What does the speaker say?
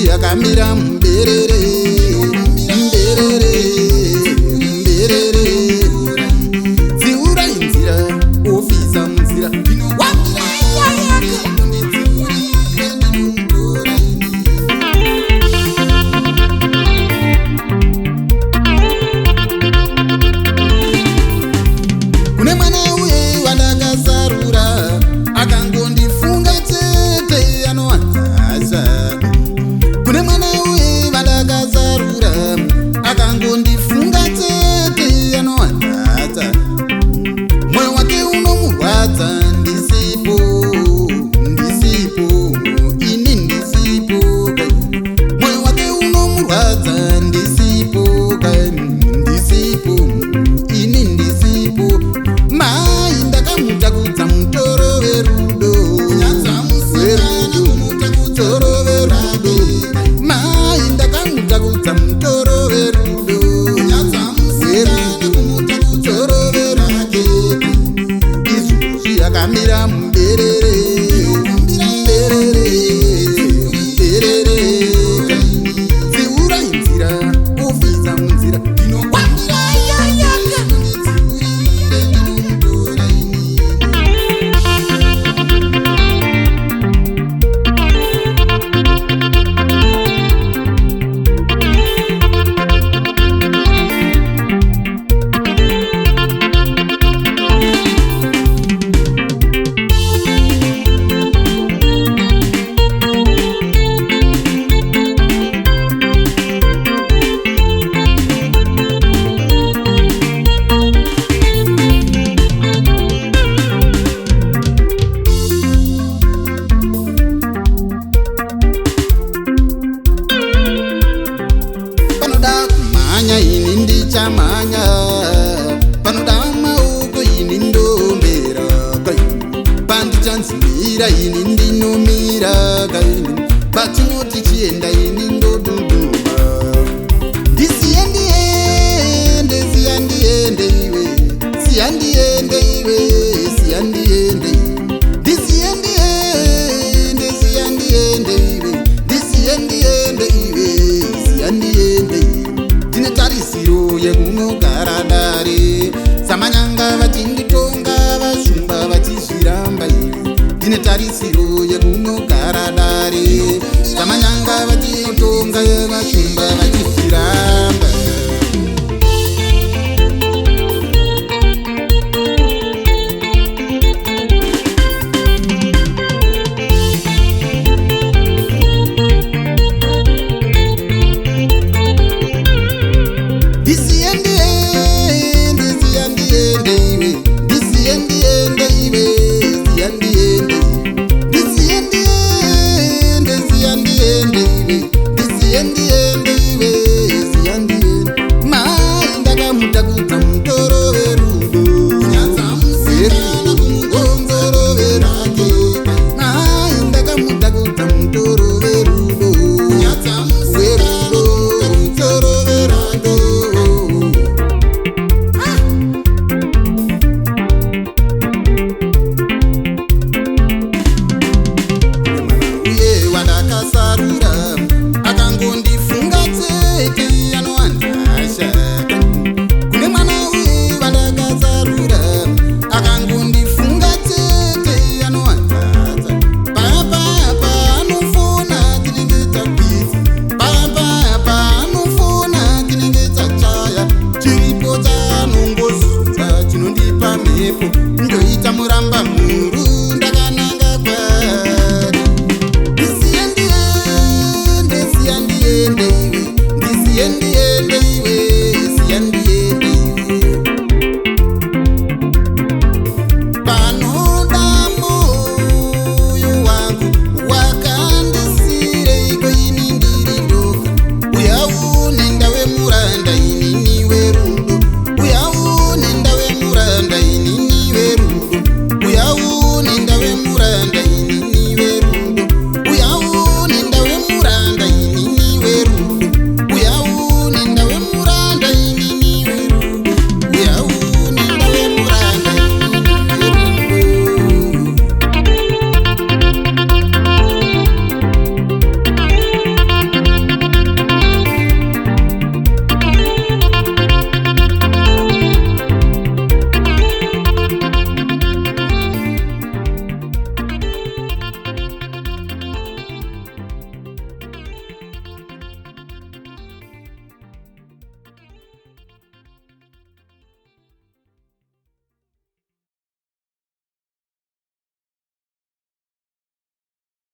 Yakamira mberere mberere mberere dziura inzira ofisa munzira kune mwana uye wandakazarura akangondifunga chete anowanzaza kune mwana uye vandakazarura akangondifunga chete anowanzadza mwoyo wake unomurwadza ndisipo ndisipo ini ndisipo mwoyo wake unomurwadza ndisipo ndisipo ini ndisipo mai ndakamutakudza mutoro verudo mutoro verudo mai ndakamutakudza mutoro verudo mutoro verudo izvozvi yakamira muberere mberere mberere dziura inzira ofisa munzira ini ndichamanya panoda maoko ini ndombera pandichanzimira ini ndinomira patinoti chienda ini ndoduduma ndisiyandiende siyandiende iwe siyandiende iwe siyandiende ndisiyandiende siyandiende iwe ndisiyandiende iwe siyandiende ndine tarisiro yekunogara dare samanyanga vatinditonga vashumba vachizviramba iwe ndine tarisiro yekunogara dare samanyanga vatinditonga vashumba vachizviramba